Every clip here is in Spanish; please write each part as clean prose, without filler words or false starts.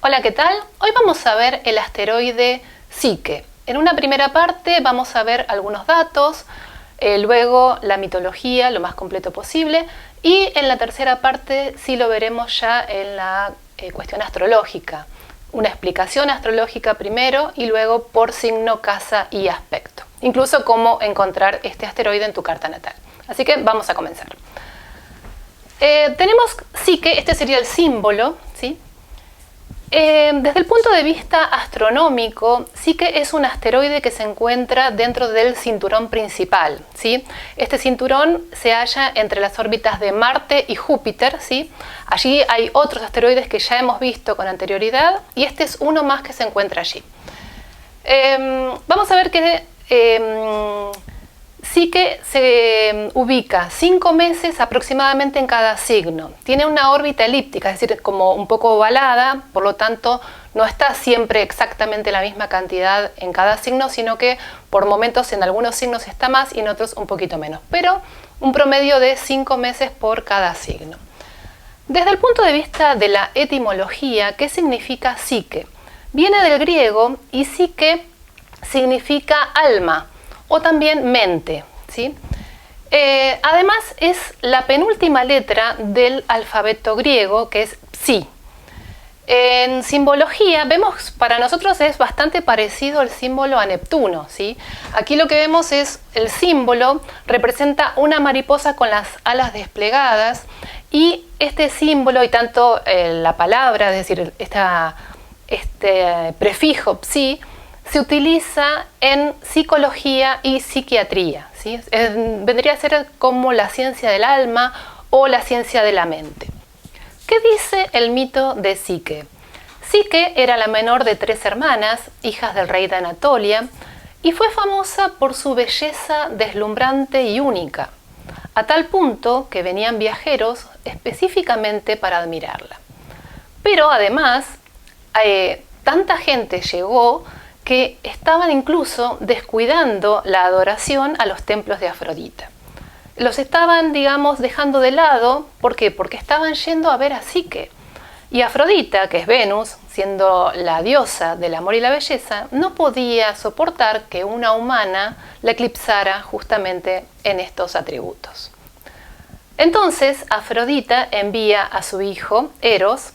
Hola, ¿qué tal? Hoy vamos a ver el asteroide Psyche. En una primera parte vamos a ver algunos datos, luego la mitología, lo más completo posible, y en la tercera parte sí lo veremos ya en la cuestión astrológica. Una explicación astrológica primero y luego por signo, casa y aspecto. Incluso cómo encontrar este asteroide en tu carta natal. Así que vamos a comenzar. Tenemos Psyche, este sería el símbolo, ¿sí? Desde el punto de vista astronómico, Psyche es un asteroide que se encuentra dentro del cinturón principal, ¿sí? Este cinturón se halla entre las órbitas de Marte y Júpiter, ¿sí? Allí hay otros asteroides que ya hemos visto con anterioridad y este es uno más que se encuentra allí. Vamos a ver que Psyche se ubica 5 meses aproximadamente en cada signo. Tiene una órbita elíptica, es decir, como un poco ovalada, por lo tanto no está siempre exactamente la misma cantidad en cada signo, sino que por momentos en algunos signos está más y en otros un poquito menos, pero un promedio de 5 meses por cada signo. Desde el punto de vista de la etimología, ¿qué significa Psyche? Viene del griego y Psyche significa alma o también mente, ¿sí? Además es la penúltima letra del alfabeto griego, que es Psi. En simbología vemos, para nosotros es bastante parecido el símbolo a Neptuno, ¿sí? Aquí lo que vemos es el símbolo representa una mariposa con las alas desplegadas y este símbolo y tanto la palabra, es decir, este prefijo Psi, se utiliza en psicología y psiquiatría, ¿sí? Vendría a ser como la ciencia del alma o la ciencia de la mente. ¿Qué dice el mito de Psyche? Psyche era la menor de 3 hermanas, hijas del rey de Anatolia, y fue famosa por su belleza deslumbrante y única, a tal punto que venían viajeros específicamente para admirarla. Pero además, tanta gente llegó que estaban incluso descuidando la adoración a los templos de Afrodita. Los estaban, digamos, dejando de lado. ¿Por qué? Porque estaban yendo a ver a Psyche. Y Afrodita, que es Venus, siendo la diosa del amor y la belleza, no podía soportar que una humana la eclipsara justamente en estos atributos. Entonces, Afrodita envía a su hijo, Eros,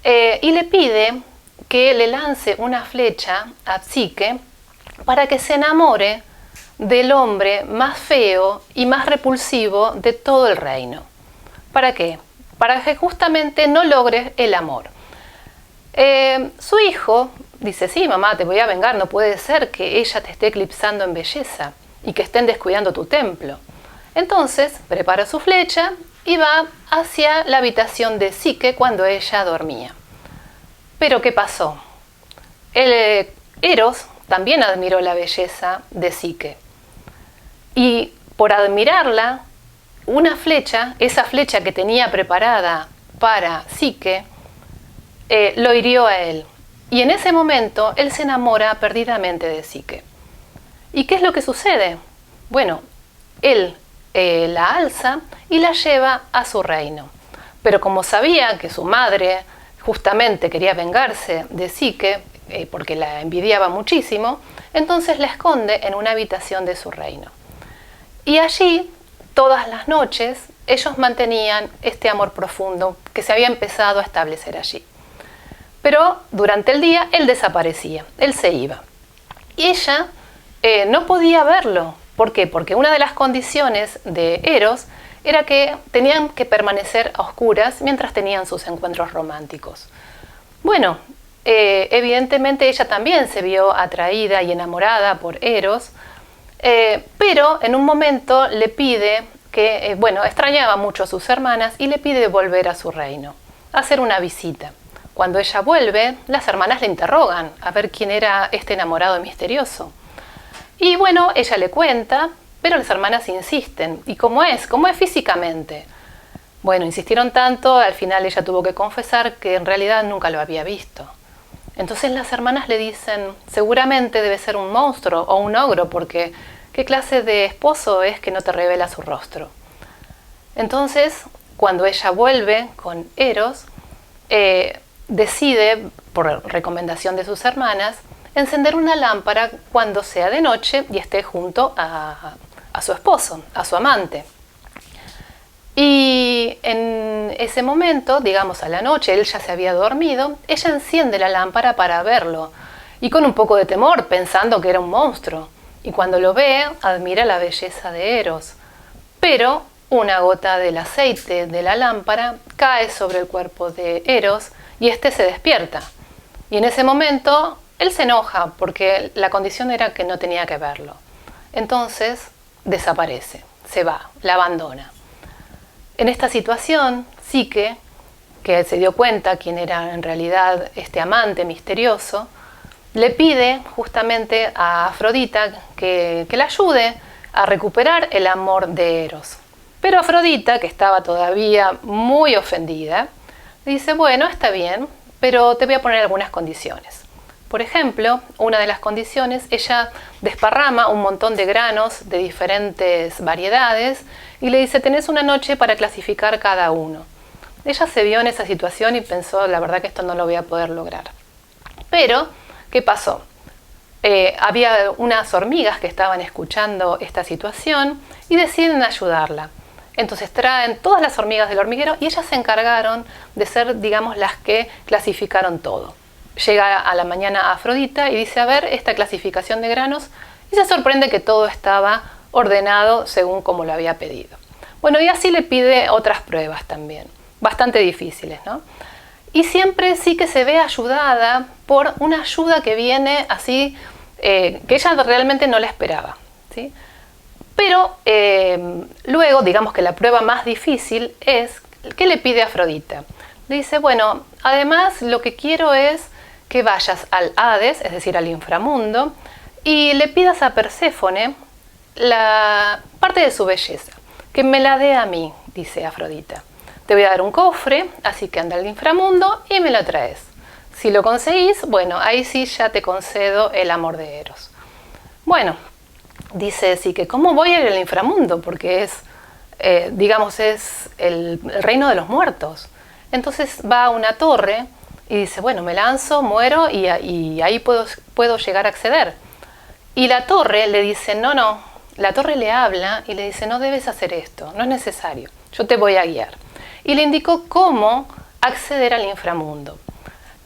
y le pide que le lance una flecha a Psyche para que se enamore del hombre más feo y más repulsivo de todo el reino. ¿Para qué? Para que justamente no logre el amor. Su hijo dice, sí, mamá, te voy a vengar, no puede ser que ella te esté eclipsando en belleza y que estén descuidando tu templo. Entonces prepara su flecha y va hacia la habitación de Psyche cuando ella dormía. Pero ¿qué pasó? Eros también admiró la belleza de Psyche. Y por admirarla, una flecha, esa flecha que tenía preparada para Psyche, lo hirió a él. Y en ese momento él se enamora perdidamente de Psyche. ¿Y qué es lo que sucede? Bueno, él la alza y la lleva a su reino. Pero como sabía que su madre justamente quería vengarse de Psyche, porque la envidiaba muchísimo, entonces la esconde en una habitación de su reino. Y allí, todas las noches, ellos mantenían este amor profundo que se había empezado a establecer allí. Pero durante el día él desaparecía, él se iba. Y ella no podía verlo. ¿Por qué? Porque una de las condiciones de Eros era que tenían que permanecer a oscuras mientras tenían sus encuentros románticos. Bueno, evidentemente ella también se vio atraída y enamorada por Eros, pero en un momento le pide que, extrañaba mucho a sus hermanas y le pide volver a su reino, hacer una visita. Cuando ella vuelve, las hermanas le interrogan a ver quién era este enamorado misterioso. Y bueno, ella le cuenta, pero las hermanas insisten. ¿Y cómo es? ¿Cómo es físicamente? Bueno, insistieron tanto, al final ella tuvo que confesar que en realidad nunca lo había visto. Entonces las hermanas le dicen, seguramente debe ser un monstruo o un ogro, porque ¿qué clase de esposo es que no te revela su rostro? Entonces, cuando ella vuelve con Eros, decide, por recomendación de sus hermanas, encender una lámpara cuando sea de noche y esté junto a su esposo, a su amante. Y en ese momento, digamos a la noche, él ya se había dormido, ella enciende la lámpara para verlo, y con un poco de temor, pensando que era un monstruo. Y cuando lo ve, admira la belleza de Eros. Pero una gota del aceite de la lámpara cae sobre el cuerpo de Eros y éste se despierta. Y en ese momento, él se enoja porque la condición era que no tenía que verlo. Entonces, desaparece, se va, la abandona. En esta situación, Psique, que se dio cuenta quién era en realidad este amante misterioso, le pide justamente a Afrodita que la ayude a recuperar el amor de Eros. Pero Afrodita, que estaba todavía muy ofendida, le dice, bueno, está bien, pero te voy a poner algunas condiciones. Por ejemplo, una de las condiciones, ella desparrama un montón de granos de diferentes variedades y le dice, tenés una noche para clasificar cada uno. Ella se vio en esa situación y pensó, la verdad que esto no lo voy a poder lograr. Pero, ¿qué pasó? Había unas hormigas que estaban escuchando esta situación y deciden ayudarla. Entonces traen todas las hormigas del hormiguero y ellas se encargaron de ser, digamos, las que clasificaron todo. Llega a la mañana Afrodita y dice, a ver, esta clasificación de granos, y se sorprende que todo estaba ordenado según como lo había pedido. Bueno, y así le pide otras pruebas también, bastante difíciles, ¿no? Y siempre sí que se ve ayudada por una ayuda que viene así, que ella realmente no la esperaba, ¿sí? Pero luego, digamos que la prueba más difícil es, ¿qué le pide Afrodita? Le dice, bueno, además lo que quiero es que vayas al Hades, es decir, al inframundo, y le pidas a Perséfone la parte de su belleza, que me la dé a mí, dice Afrodita. Te voy a dar un cofre, así que anda al inframundo y me lo traes. Si lo conseguís, bueno, ahí sí ya te concedo el amor de Eros. Bueno, dice sí que ¿cómo voy a ir al inframundo? Porque es, digamos, es el reino de los muertos. Entonces va a una torre y dice, bueno, me lanzo, muero y ahí puedo llegar a acceder. Y la torre le dice, no, la torre le habla y le dice, no debes hacer esto, no es necesario, yo te voy a guiar. Y le indicó cómo acceder al inframundo,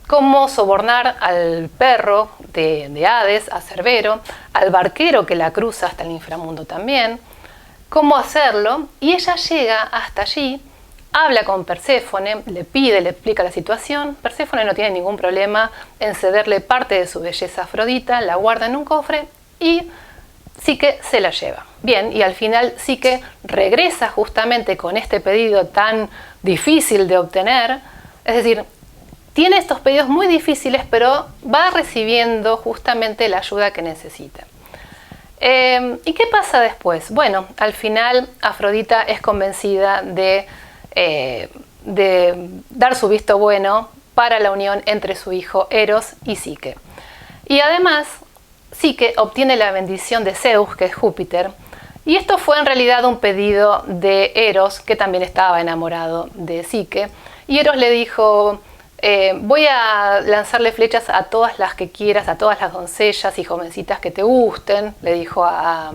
cómo sobornar al perro de Hades, a Cerbero, al barquero que la cruza hasta el inframundo también, cómo hacerlo, y ella llega hasta allí, habla con Perséfone, le explica la situación. Perséfone no tiene ningún problema en cederle parte de su belleza a Afrodita, la guarda en un cofre y Psique se la lleva. Bien, y al final Psique regresa justamente con este pedido tan difícil de obtener, es decir, tiene estos pedidos muy difíciles, pero va recibiendo justamente la ayuda que necesita. ¿Y qué pasa después? Bueno, al final Afrodita es convencida de dar su visto bueno para la unión entre su hijo Eros y Psique. Y además, Psique obtiene la bendición de Zeus, que es Júpiter, y esto fue en realidad un pedido de Eros, que también estaba enamorado de Psique, y Eros le dijo, voy a lanzarle flechas a todas las que quieras, a todas las doncellas y jovencitas que te gusten, le dijo a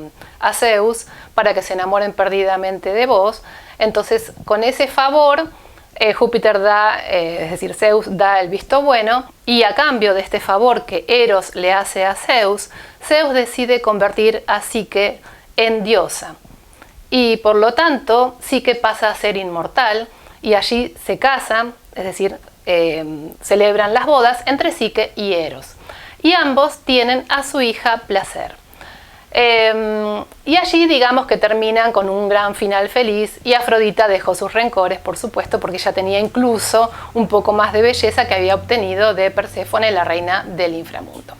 Zeus, para que se enamoren perdidamente de vos. Entonces, con ese favor, Júpiter da, es decir, Zeus da el visto bueno, y a cambio de este favor que Eros le hace a Zeus, Zeus decide convertir a Psique en diosa. Y por lo tanto, Psique pasa a ser inmortal, y allí se casan, es decir, celebran las bodas entre Psique y Eros. Y ambos tienen a su hija Placer. Y allí digamos que terminan con un gran final feliz y Afrodita dejó sus rencores, por supuesto, porque ya tenía incluso un poco más de belleza que había obtenido de Perséfone, la reina del inframundo.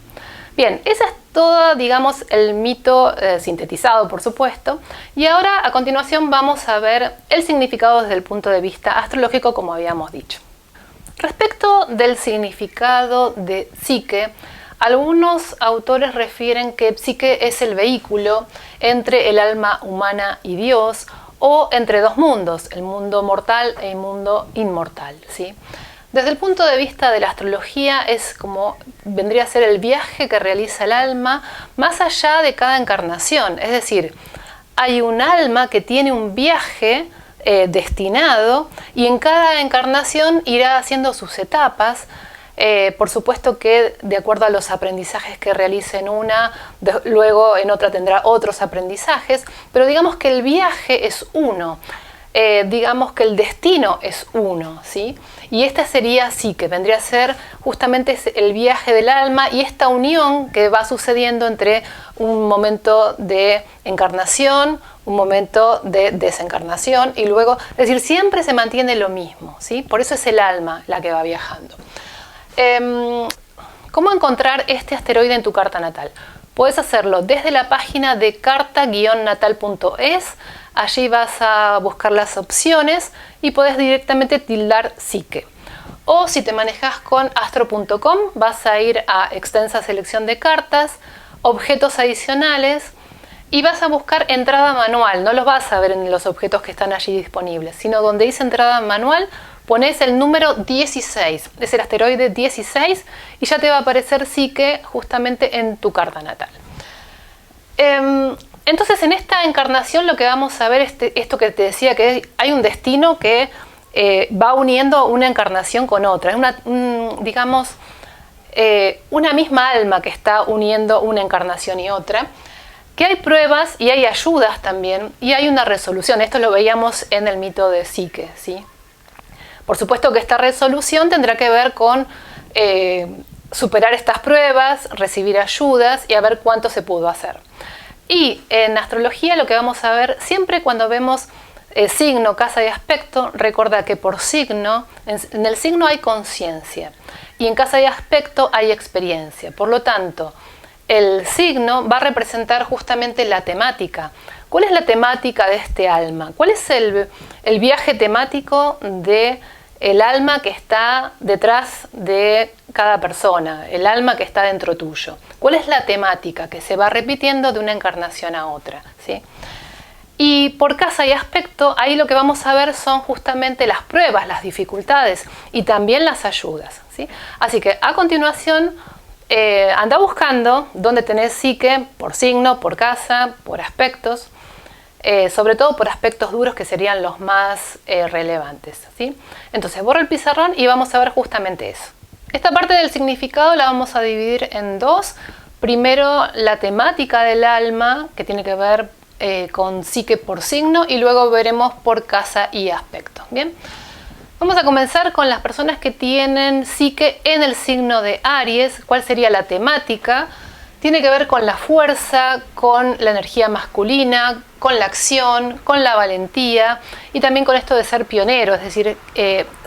Bien, ese es todo, digamos, el mito sintetizado, por supuesto. Y ahora, a continuación, vamos a ver el significado desde el punto de vista astrológico, como habíamos dicho. Respecto del significado de Psique, algunos autores refieren que Psique es el vehículo entre el alma humana y Dios, o entre dos mundos, el mundo mortal e el mundo inmortal, ¿sí? Desde el punto de vista de la astrología es como vendría a ser el viaje que realiza el alma más allá de cada encarnación. Es decir, hay un alma que tiene un viaje destinado y en cada encarnación irá haciendo sus etapas. Por supuesto que de acuerdo a los aprendizajes que realice en una, luego en otra tendrá otros aprendizajes, pero digamos que el viaje es uno. Digamos que el destino es uno, ¿sí? Y esta sería psique, vendría a ser justamente el viaje del alma y esta unión que va sucediendo entre un momento de encarnación, un momento de desencarnación y luego, es decir, siempre se mantiene lo mismo, ¿sí? Por eso es el alma la que va viajando. ¿Cómo encontrar este asteroide en tu carta natal? Puedes hacerlo desde la página de carta-natal.es. Allí vas a buscar las opciones y puedes directamente tildar psique. O si te manejas con astro.com, vas a ir a extensa selección de cartas, objetos adicionales y vas a buscar entrada manual. No los vas a ver en los objetos que están allí disponibles, sino donde dice entrada manual, pones el número 16, es el asteroide 16 y ya te va a aparecer psique justamente en tu carta natal. Entonces en esta encarnación lo que vamos a ver es esto que te decía, que hay un destino que va uniendo una encarnación con otra. Es una misma alma que está uniendo una encarnación y otra. Que hay pruebas y hay ayudas también y hay una resolución. Esto lo veíamos en el mito de Psique, ¿sí? Por supuesto que esta resolución tendrá que ver con superar estas pruebas, recibir ayudas y a ver cuánto se pudo hacer. Y en astrología lo que vamos a ver siempre cuando vemos signo, casa y aspecto, recuerda que por signo, en el signo hay conciencia y en casa y aspecto hay experiencia. Por lo tanto, el signo va a representar justamente la temática. ¿Cuál es la temática de este alma? ¿Cuál es el viaje temático del alma que está detrás de cada persona, el alma que está dentro tuyo? ¿Cuál es la temática que se va repitiendo de una encarnación a otra? ¿Sí? Y por casa y aspecto, ahí lo que vamos a ver son justamente las pruebas, las dificultades y también las ayudas, ¿sí? Así que a continuación, anda buscando dónde tenés psique, por signo, por casa, por aspectos, sobre todo por aspectos duros que serían los más relevantes, ¿sí? Entonces borro el pizarrón y vamos a ver justamente eso. Esta parte del significado la vamos a dividir en dos. Primero la temática del alma, que tiene que ver con psique por signo, y luego veremos por casa y aspecto. Bien, vamos a comenzar con las personas que tienen psique en el signo de Aries. ¿Cuál sería la temática? Tiene que ver con la fuerza, con la energía masculina, con la acción, con la valentía y también con esto de ser pionero, es decir,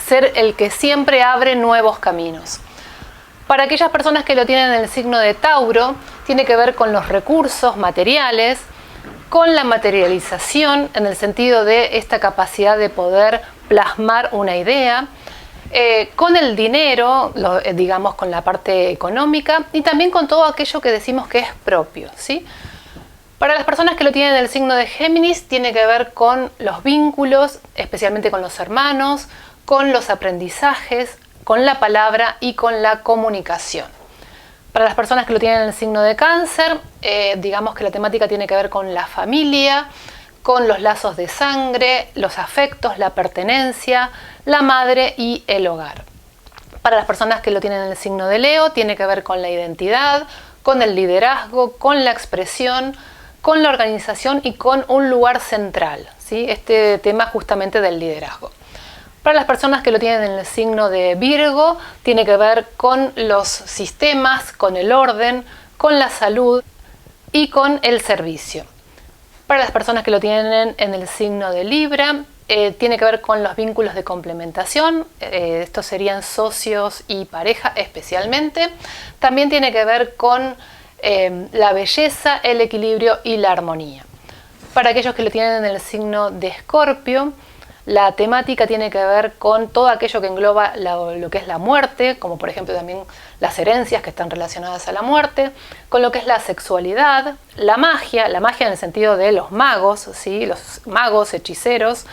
ser el que siempre abre nuevos caminos. Para aquellas personas que lo tienen en el signo de Tauro, tiene que ver con los recursos materiales, con la materialización en el sentido de esta capacidad de poder plasmar una idea, con el dinero, digamos con la parte económica y también con todo aquello que decimos que es propio, ¿sí? Para las personas que lo tienen en el signo de Géminis, tiene que ver con los vínculos, especialmente con los hermanos, con los aprendizajes, con la palabra y con la comunicación. Para las personas que lo tienen en el signo de Cáncer, digamos que la temática tiene que ver con la familia, con los lazos de sangre, los afectos, la pertenencia, la madre y el hogar. Para las personas que lo tienen en el signo de Leo, tiene que ver con la identidad, con el liderazgo, con la expresión, con la organización y con un lugar central, ¿sí? Este tema justamente del liderazgo. Para las personas que lo tienen en el signo de Virgo, tiene que ver con los sistemas, con el orden, con la salud y con el servicio. Para las personas que lo tienen en el signo de Libra, tiene que ver con los vínculos de complementación, estos serían socios y pareja especialmente. También tiene que ver con la belleza, el equilibrio y la armonía. Para aquellos que lo tienen en el signo de Escorpio, la temática tiene que ver con todo aquello que engloba lo que es la muerte, como por ejemplo también las herencias que están relacionadas a la muerte, con lo que es la sexualidad, la magia en el sentido de los magos, ¿sí? Los magos, hechiceros,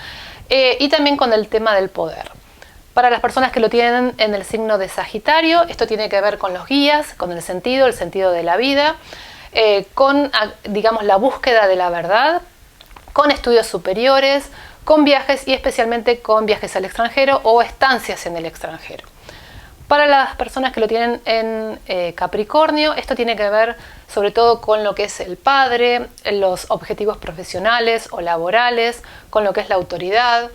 y también con el tema del poder. Para las personas que lo tienen en el signo de Sagitario, esto tiene que ver con los guías, con el sentido de la vida, con, digamos, la búsqueda de la verdad, con estudios superiores, con viajes y especialmente con viajes al extranjero o estancias en el extranjero. Para las personas que lo tienen en Capricornio, esto tiene que ver sobre todo con lo que es el padre, los objetivos profesionales o laborales, con lo que es la autoridad,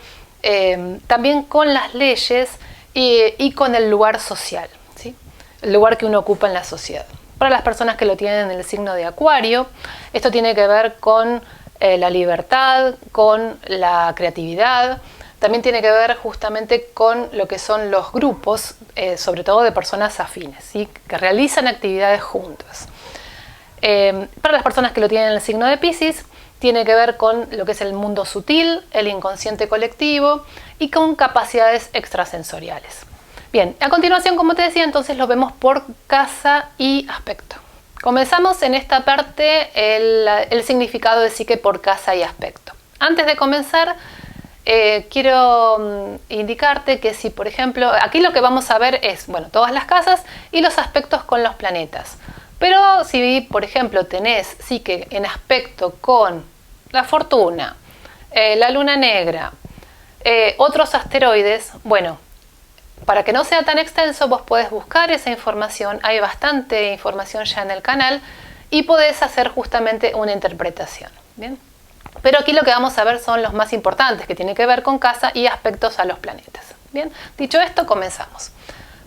también con las leyes y con el lugar social, ¿sí? El lugar que uno ocupa en la sociedad. Para las personas que lo tienen en el signo de Acuario, esto tiene que ver con la libertad, con la creatividad. También tiene que ver justamente con lo que son los grupos, sobre todo de personas afines, ¿sí? Que realizan actividades juntas. Para las personas que lo tienen en el signo de Piscis, tiene que ver con lo que es el mundo sutil, el inconsciente colectivo y con capacidades extrasensoriales. Bien, a continuación, como te decía, entonces lo vemos por casa y aspecto. Comenzamos en esta parte el significado de psique por casa y aspecto. Antes de comenzar, quiero indicarte que si, por ejemplo, aquí lo que vamos a ver es, bueno, todas las casas y los aspectos con los planetas. Pero si, por ejemplo, tenés psique en aspecto con la fortuna, la luna negra, otros asteroides, bueno, para que no sea tan extenso, vos podés buscar esa información, hay bastante información ya en el canal y podés hacer justamente una interpretación, ¿bien? Pero aquí lo que vamos a ver son los más importantes, que tienen que ver con casa y aspectos a los planetas, ¿bien? Dicho esto, comenzamos.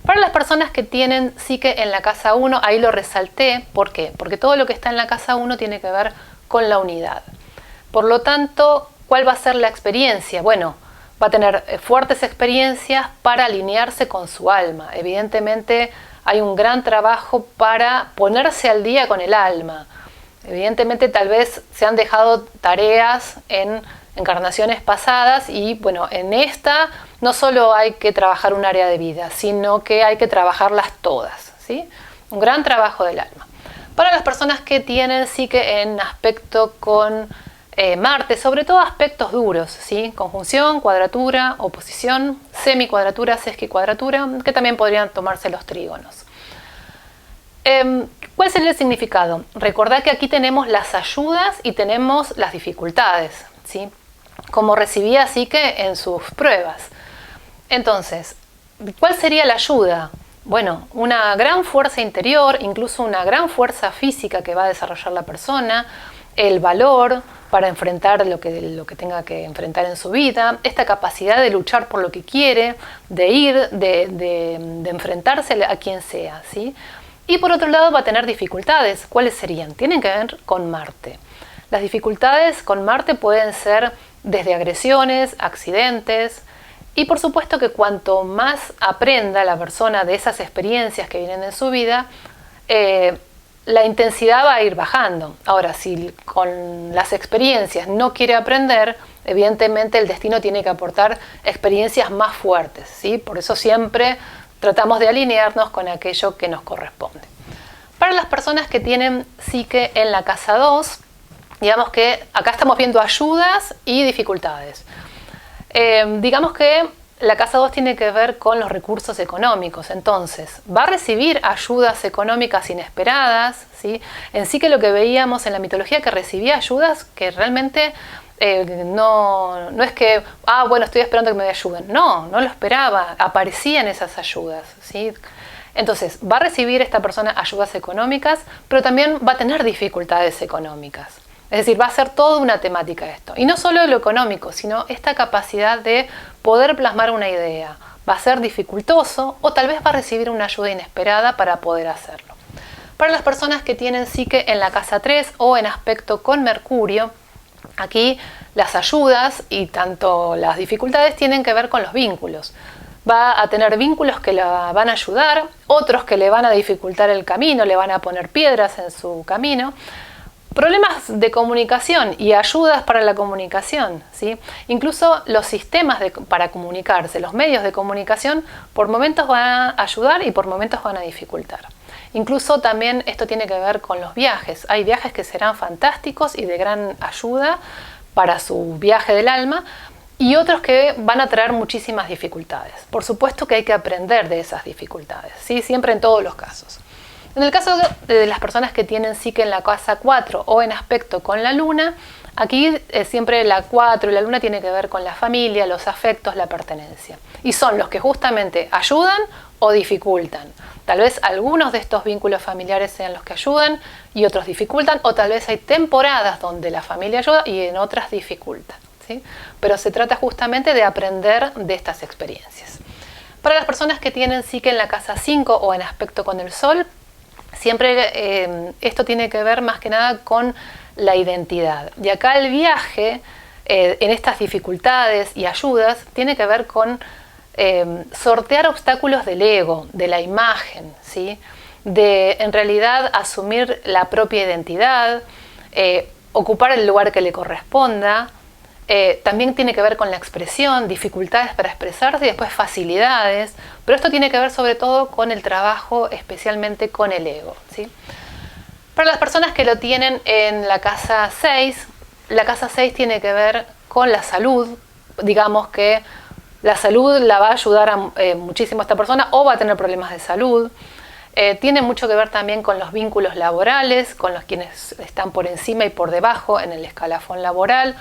Para las personas que tienen psique en la casa 1, ahí lo resalté, ¿por qué? Porque todo lo que está en la casa 1 tiene que ver con la unidad. Por lo tanto, ¿cuál va a ser la experiencia? Bueno, va a tener fuertes experiencias para alinearse con su alma. Evidentemente hay un gran trabajo para ponerse al día con el alma. Evidentemente tal vez se han dejado tareas en encarnaciones pasadas y bueno, en esta no solo hay que trabajar un área de vida, sino que hay que trabajarlas todas, ¿sí? Un gran trabajo del alma. Para las personas que tienen psique en aspecto con Marte, sobre todo aspectos duros, ¿sí? Conjunción, cuadratura, oposición, semicuadratura, sesquicuadratura, que también podrían tomarse los trígonos. ¿Cuál sería el significado? Recordad que aquí tenemos las ayudas y tenemos las dificultades, ¿sí? Como recibía psique en sus pruebas. Entonces, ¿cuál sería la ayuda? Bueno, una gran fuerza interior, incluso una gran fuerza física que va a desarrollar la persona, el valor para enfrentar lo que tenga que enfrentar en su vida, esta capacidad de luchar por lo que quiere, de ir, de enfrentarse a quien sea, ¿sí? Y por otro lado va a tener dificultades. ¿Cuáles serían? Tienen que ver con Marte. Las dificultades con Marte pueden ser desde agresiones, accidentes, y por supuesto que cuanto más aprenda la persona de esas experiencias que vienen en su vida, la intensidad va a ir bajando. Ahora, si con las experiencias no quiere aprender, evidentemente el destino tiene que aportar experiencias más fuertes, ¿sí? Por eso siempre tratamos de alinearnos con aquello que nos corresponde. Para las personas que tienen psique en la casa 2, digamos que acá estamos viendo ayudas y dificultades. Digamos que la casa 2 tiene que ver con los recursos económicos, entonces va a recibir ayudas económicas inesperadas, ¿sí? En sí que lo que veíamos en la mitología que recibía ayudas que realmente no es que, bueno, estoy esperando que me ayuden, no lo esperaba, aparecían esas ayudas, ¿sí? Entonces va a recibir esta persona ayudas económicas, pero también va a tener dificultades económicas. Es decir, va a ser toda una temática esto. Y no solo lo económico, sino esta capacidad de poder plasmar una idea. Va a ser dificultoso o tal vez va a recibir una ayuda inesperada para poder hacerlo. Para las personas que tienen psique en la casa 3 o en aspecto con Mercurio, aquí las ayudas y tanto las dificultades tienen que ver con los vínculos. Va a tener vínculos que la van a ayudar, otros que le van a dificultar el camino, le van a poner piedras en su camino. Problemas de comunicación y ayudas para la comunicación, ¿sí? Incluso los sistemas para comunicarse, los medios de comunicación, por momentos van a ayudar y por momentos van a dificultar. Incluso también esto tiene que ver con los viajes. Hay viajes que serán fantásticos y de gran ayuda para su viaje del alma, y otros que van a traer muchísimas dificultades. Por supuesto que hay que aprender de esas dificultades, ¿sí? Siempre en todos los casos. En el caso de las personas que tienen psique en la casa 4 o en aspecto con la luna, aquí siempre la 4 y la luna tiene que ver con la familia, los afectos, la pertenencia. Y son los que justamente ayudan o dificultan. Tal vez algunos de estos vínculos familiares sean los que ayudan y otros dificultan, o tal vez hay temporadas donde la familia ayuda y en otras dificulta, ¿sí? Pero se trata justamente de aprender de estas experiencias. Para las personas que tienen psique en la casa 5 o en aspecto con el sol, siempre esto tiene que ver más que nada con la identidad. Y acá el viaje en estas dificultades y ayudas tiene que ver con sortear obstáculos del ego, de la imagen, ¿sí? De en realidad asumir la propia identidad, ocupar el lugar que le corresponda. También tiene que ver con la expresión, dificultades para expresarse y después facilidades, pero esto tiene que ver sobre todo con el trabajo, especialmente con el ego, ¿sí? Para las personas que lo tienen en la casa 6 tiene que ver con la salud. Digamos que la salud la va a ayudar muchísimo a esta persona o va a tener problemas de salud. Tiene mucho que ver también con los vínculos laborales, con los quienes están por encima y por debajo en el escalafón laboral.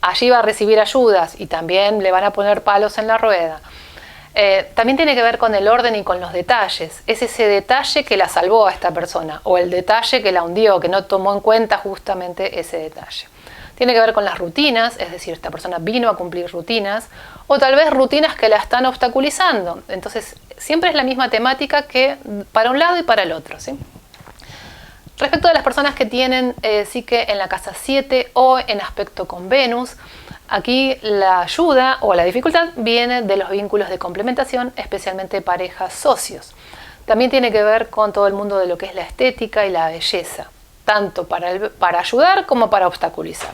Allí va a recibir ayudas y también le van a poner palos en la rueda. También tiene que ver con el orden y con los detalles. Es ese detalle que la salvó a esta persona o el detalle que la hundió, que no tomó en cuenta justamente ese detalle. Tiene que ver con las rutinas, es decir, esta persona vino a cumplir rutinas o tal vez rutinas que la están obstaculizando. Entonces, siempre es la misma temática que para un lado y para el otro, ¿sí? Respecto de las personas que tienen psique en la casa 7 o en aspecto con Venus, aquí la ayuda o la dificultad viene de los vínculos de complementación, especialmente parejas socios. También tiene que ver con todo el mundo de lo que es la estética y la belleza, tanto para ayudar como para obstaculizar.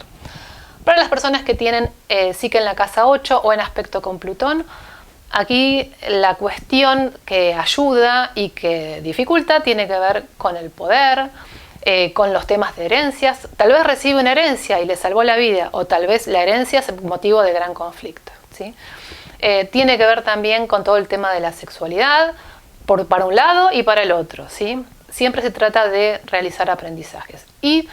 Para las personas que tienen psique en la casa 8 o en aspecto con Plutón, aquí la cuestión que ayuda y que dificulta tiene que ver con el poder, con los temas de herencias. Tal vez recibe una herencia y le salvó la vida, o tal vez la herencia es motivo de gran conflicto, ¿sí? Tiene que ver también con todo el tema de la sexualidad, para un lado y para el otro, ¿sí? Siempre se trata de realizar aprendizajes. Y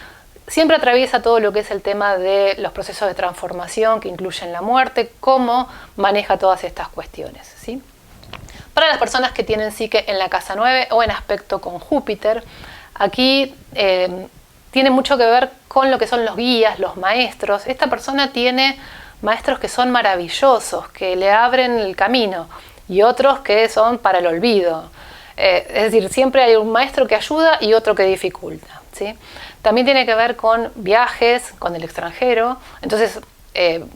siempre atraviesa todo lo que es el tema de los procesos de transformación que incluyen la muerte, cómo maneja todas estas cuestiones, ¿sí? Para las personas que tienen psique en la casa 9 o en aspecto con Júpiter, aquí tiene mucho que ver con lo que son los guías, los maestros. Esta persona tiene maestros que son maravillosos, que le abren el camino, y otros que son para el olvido. Es decir, siempre hay un maestro que ayuda y otro que dificulta, ¿sí? También tiene que ver con viajes, con el extranjero. Entonces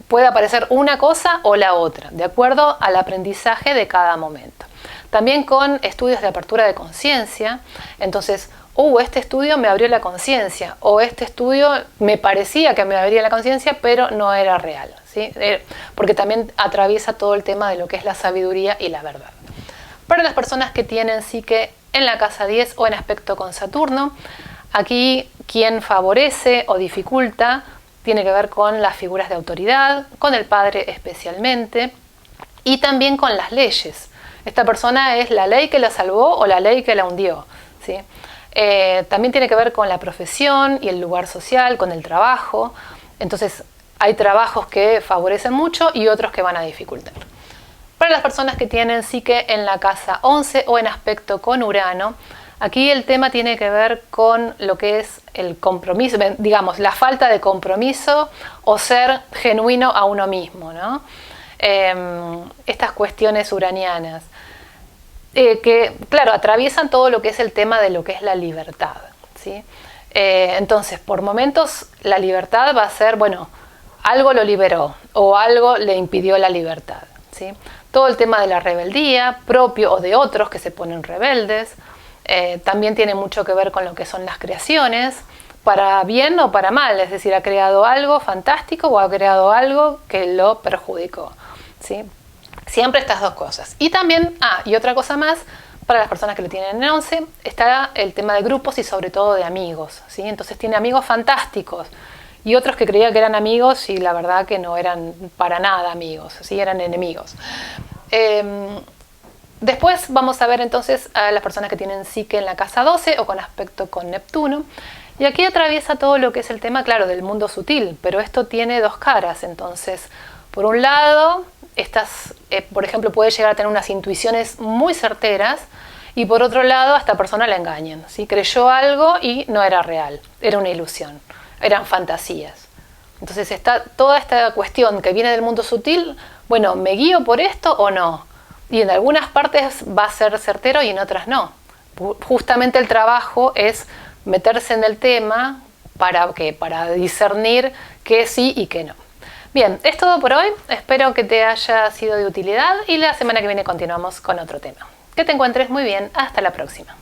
puede aparecer una cosa o la otra, de acuerdo al aprendizaje de cada momento. También con estudios de apertura de conciencia. Entonces, este estudio me abrió la conciencia, o este estudio me parecía que me abría la conciencia, pero no era real, ¿sí? Porque también atraviesa todo el tema de lo que es la sabiduría y la verdad. Para las personas que tienen psique en la casa 10 o en aspecto con Saturno, aquí quien favorece o dificulta tiene que ver con las figuras de autoridad, con el padre especialmente, y también con las leyes. Esta persona es la ley que la salvó o la ley que la hundió, ¿sí? También tiene que ver con la profesión y el lugar social, con el trabajo. Entonces hay trabajos que favorecen mucho y otros que van a dificultar. Para las personas que tienen psique en la casa 11 o en aspecto con Urano, aquí el tema tiene que ver con lo que es el compromiso, digamos, la falta de compromiso o ser genuino a uno mismo, ¿no? Estas cuestiones uranianas. Que, claro, atraviesan todo lo que es el tema de lo que es la libertad, ¿sí? Entonces, por momentos, la libertad va a ser, bueno, algo lo liberó o algo le impidió la libertad, ¿sí? Todo el tema de la rebeldía, propio o de otros que se ponen rebeldes, también tiene mucho que ver con lo que son las creaciones, para bien o para mal, es decir, ha creado algo fantástico o ha creado algo que lo perjudicó, ¿sí? Siempre estas dos cosas. Y también, y otra cosa más, para las personas que lo tienen en 11, está el tema de grupos y sobre todo de amigos, ¿sí? Entonces tiene amigos fantásticos y otros que creía que eran amigos y la verdad que no eran para nada amigos, sí eran enemigos. Después vamos a ver entonces a las personas que tienen psique en la casa 12 o con aspecto con Neptuno. Y aquí atraviesa todo lo que es el tema, claro, del mundo sutil, pero esto tiene dos caras. Entonces, por un lado, por ejemplo, puede llegar a tener unas intuiciones muy certeras, y por otro lado, a esta persona la engañan, ¿sí? Creyó algo y no era real, era una ilusión, eran fantasías. Entonces está toda esta cuestión que viene del mundo sutil, bueno, ¿me guío por esto o no? Y en algunas partes va a ser certero y en otras no. Justamente el trabajo es meterse en el tema para discernir qué sí y qué no. Bien, es todo por hoy. Espero que te haya sido de utilidad y la semana que viene continuamos con otro tema. Que te encuentres muy bien. Hasta la próxima.